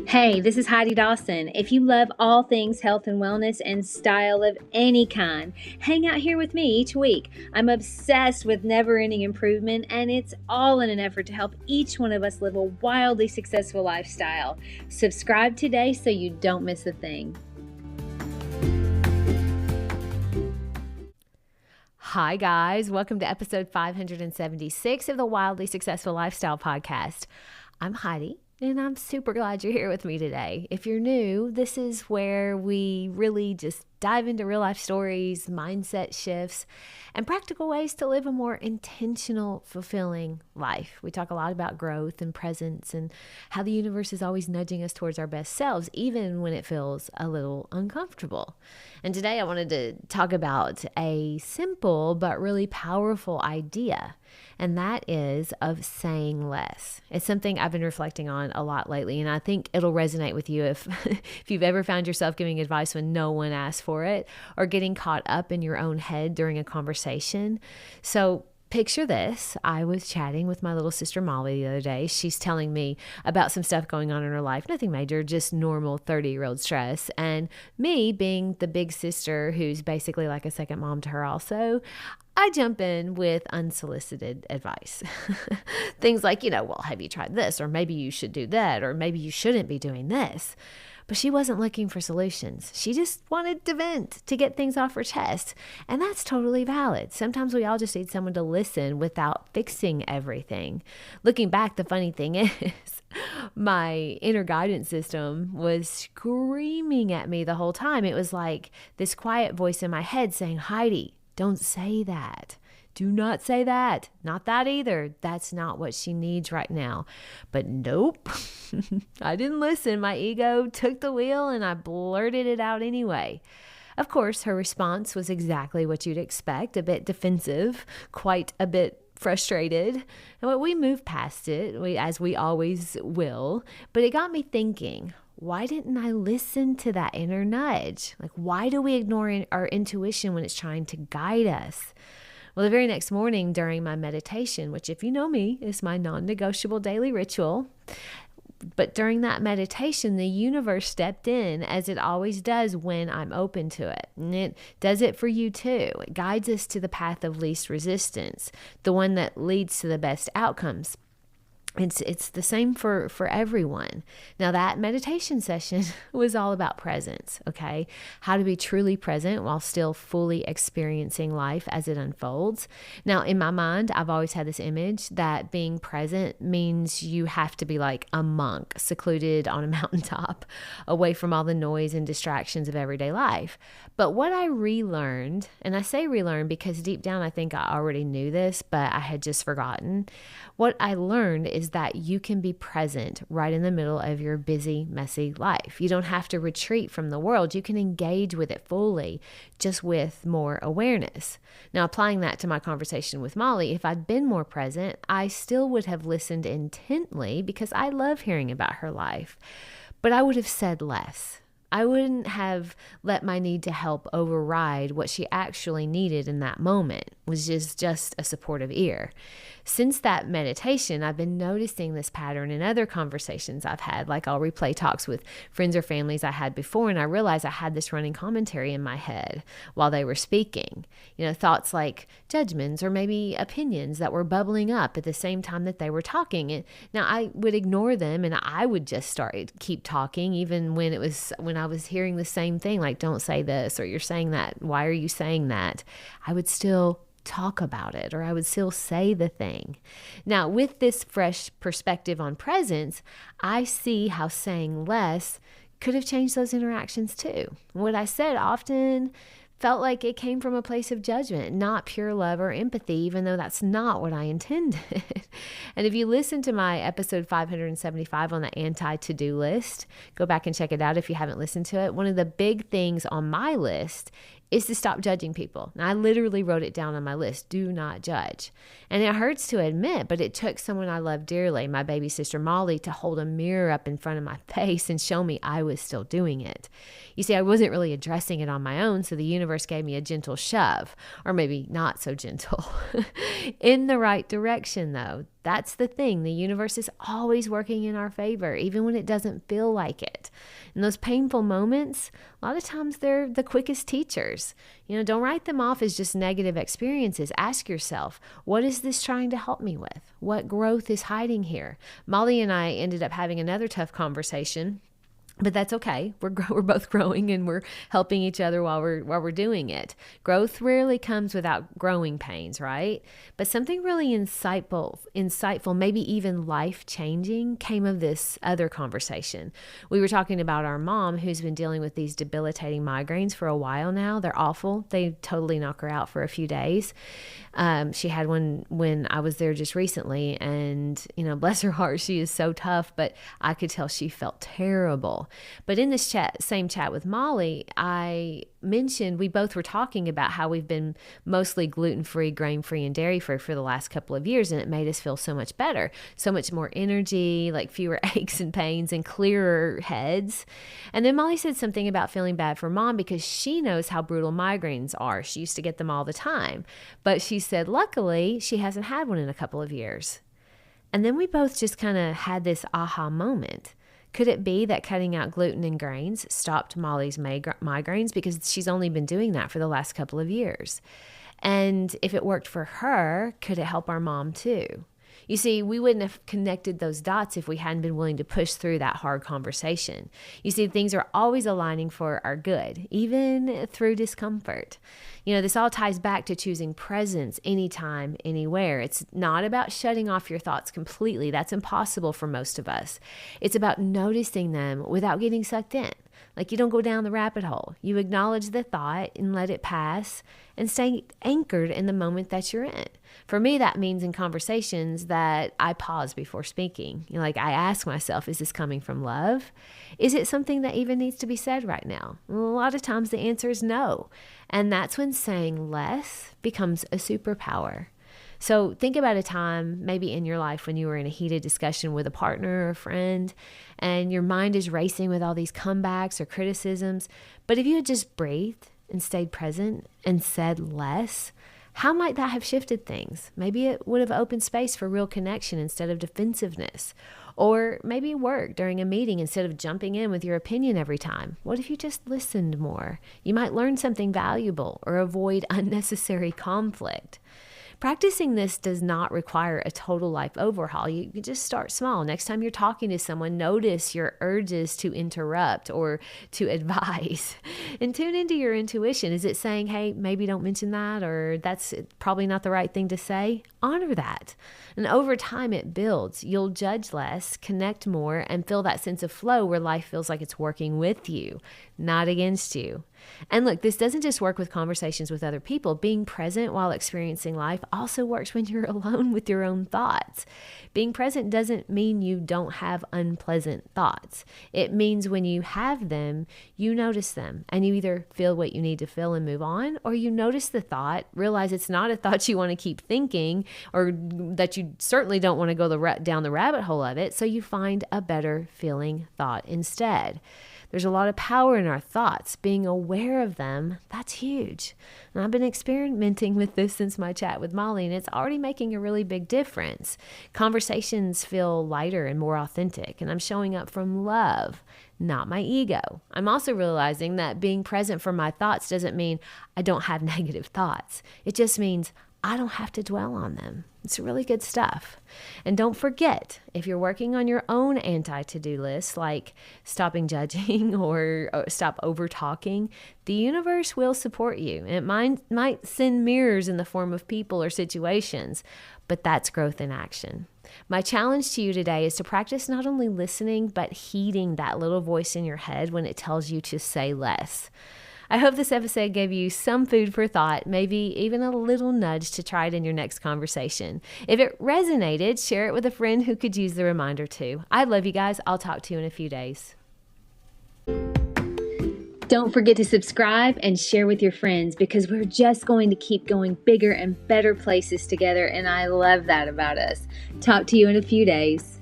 Hey, this is Heidi Dawson. If you love all things health and wellness and style of any kind, hang out here with me each week. I'm obsessed with never-ending improvement, and it's all in an effort to help each one of us live a wildly successful lifestyle. Subscribe today so you don't miss a thing. Hi, guys. Welcome to episode 576 of the Wildly Successful Lifestyle Podcast. I'm Heidi, and I'm super glad you're here with me today. If you're new, this is where we really just dive into real life stories, mindset shifts, and practical ways to live a more intentional, fulfilling life. We talk a lot about growth and presence and how the universe is always nudging us towards our best selves, even when it feels a little uncomfortable. And today I wanted to talk about a simple but really powerful idea, and that is of saying less. It's something I've been reflecting on a lot lately, and I think it'll resonate with you if you've ever found yourself giving advice when no one asked for it, or getting caught up in your own head during a conversation. So picture this. I was chatting with my little sister Molly the other day. She's telling me about some stuff going on in her life. Nothing major, just normal 30-year-old stress. And me, being the big sister who's basically like a second mom to her also, I jump in with unsolicited advice. Things like, well, have you tried this? Or maybe you should do that. Or maybe you shouldn't be doing this. But she wasn't looking for solutions. She just wanted to vent, to get things off her chest. And that's totally valid. Sometimes we all just need someone to listen without fixing everything. Looking back, the funny thing is, my inner guidance system was screaming at me the whole time. It was like this quiet voice in my head saying, Heidi, don't say that. Do not say that. Not that either. That's not what she needs right now. But nope, I didn't listen. My ego took the wheel and I blurted it out anyway. Of course, her response was exactly what you'd expect, a bit defensive, quite a bit frustrated. And we moved past it, as we always will. But it got me thinking, why didn't I listen to that inner nudge? Like, why do we ignore our intuition when it's trying to guide us? Well, the very next morning during my meditation, which if you know me, is my non-negotiable daily ritual, but during that meditation, the universe stepped in as it always does when I'm open to it. And it does it for you too. It guides us to the path of least resistance, the one that leads to the best outcomes. It's the same for everyone. Now, that meditation session was all about presence, okay? How to be truly present while still fully experiencing life as it unfolds. Now, in my mind, I've always had this image that being present means you have to be like a monk, secluded on a mountaintop, away from all the noise and distractions of everyday life. But what I relearned, and I say relearn because deep down I think I already knew this, but I had just forgotten. What I learned is that you can be present right in the middle of your busy, messy life. You don't have to retreat from the world. You can engage with it fully, just with more awareness. Now, applying that to my conversation with Molly, if I'd been more present, I still would have listened intently because I love hearing about her life, but I would have said less. I wouldn't have let my need to help override what she actually needed in that moment, which is just a supportive ear. Since that meditation, I've been noticing this pattern in other conversations I've had, like I'll replay talks with friends or families I had before, and I realized I had this running commentary in my head while they were speaking. Thoughts like judgments or maybe opinions that were bubbling up at the same time that they were talking. And now I would ignore them and I would just keep talking, even when I was hearing the same thing, like, don't say this, or you're saying that, why are you saying that? I would still talk about it, or I would still say the thing. Now, with this fresh perspective on presence, I see how saying less could have changed those interactions too. What I said often felt like it came from a place of judgment, not pure love or empathy, even though that's not what I intended. And if you listen to my episode 575 on the anti-to-do list, go back and check it out if you haven't listened to it. One of the big things on my list is to stop judging people. And I literally wrote it down on my list, do not judge. And it hurts to admit, but it took someone I love dearly, my baby sister Molly, to hold a mirror up in front of my face and show me I was still doing it. You see, I wasn't really addressing it on my own, so the universe gave me a gentle shove, or maybe not so gentle, in the right direction though. That's the thing. The universe is always working in our favor, even when it doesn't feel like it. And those painful moments, a lot of times they're the quickest teachers. Don't write them off as just negative experiences. Ask yourself, what is this trying to help me with? What growth is hiding here? Molly and I ended up having another tough conversation. But that's okay. We're both growing, and we're helping each other while we're doing it. Growth rarely comes without growing pains, right? But something really insightful, maybe even life-changing, came of this other conversation. We were talking about our mom, who's been dealing with these debilitating migraines for a while now. They're awful. They totally knock her out for a few days. She had one when I was there just recently, and bless her heart, she is so tough, but I could tell she felt terrible. But in this same chat with Molly, I mentioned we both were talking about how we've been mostly gluten-free, grain-free, and dairy-free for the last couple of years, and it made us feel so much better, so much more energy, like fewer aches and pains and clearer heads. And then Molly said something about feeling bad for Mom because she knows how brutal migraines are. She used to get them all the time. But she said, luckily, she hasn't had one in a couple of years. And then we both just kind of had this aha moment. Could it be that cutting out gluten and grains stopped Molly's migraines because she's only been doing that for the last couple of years? And if it worked for her, could it help our mom too? You see, we wouldn't have connected those dots if we hadn't been willing to push through that hard conversation. You see, things are always aligning for our good, even through discomfort. This all ties back to choosing presence anytime, anywhere. It's not about shutting off your thoughts completely. That's impossible for most of us. It's about noticing them without getting sucked in. Like, you don't go down the rabbit hole. You acknowledge the thought and let it pass and stay anchored in the moment that you're in. For me, that means in conversations that I pause before speaking. I ask myself, is this coming from love? Is it something that even needs to be said right now? Well, a lot of times the answer is no. And that's when saying less becomes a superpower. So think about a time maybe in your life when you were in a heated discussion with a partner or a friend, and your mind is racing with all these comebacks or criticisms. But if you had just breathed and stayed present and said less, how might that have shifted things? Maybe it would have opened space for real connection instead of defensiveness. Or maybe work during a meeting instead of jumping in with your opinion every time. What if you just listened more? You might learn something valuable or avoid unnecessary conflict. Practicing this does not require a total life overhaul. You can just start small. Next time you're talking to someone, notice your urges to interrupt or to advise and tune into your intuition. Is it saying, hey, maybe don't mention that, or that's probably not the right thing to say? Honor that. And over time, it builds. You'll judge less, connect more, and feel that sense of flow where life feels like it's working with you, not against you. And look, this doesn't just work with conversations with other people. Being present while experiencing life also works when you're alone with your own thoughts. Being present doesn't mean you don't have unpleasant thoughts. It means when you have them, you notice them, and you either feel what you need to feel and move on, or you notice the thought, realize it's not a thought you want to keep thinking, or that you certainly don't want to go down the rabbit hole of it, so you find a better feeling thought instead. There's a lot of power in our thoughts. Being aware of them, that's huge. And I've been experimenting with this since my chat with Molly, and it's already making a really big difference. Conversations feel lighter and more authentic, and I'm showing up from love, not my ego. I'm also realizing that being present for my thoughts doesn't mean I don't have negative thoughts. It just means I don't have to dwell on them. It's really good stuff. And don't forget, if you're working on your own anti-to-do list, like stopping judging or stop over-talking, the universe will support you. And it might send mirrors in the form of people or situations, but that's growth in action. My challenge to you today is to practice not only listening, but heeding that little voice in your head when it tells you to say less. I hope this episode gave you some food for thought, maybe even a little nudge to try it in your next conversation. If it resonated, share it with a friend who could use the reminder too. I love you guys. I'll talk to you in a few days. Don't forget to subscribe and share with your friends, because we're just going to keep going bigger and better places together, and I love that about us. Talk to you in a few days.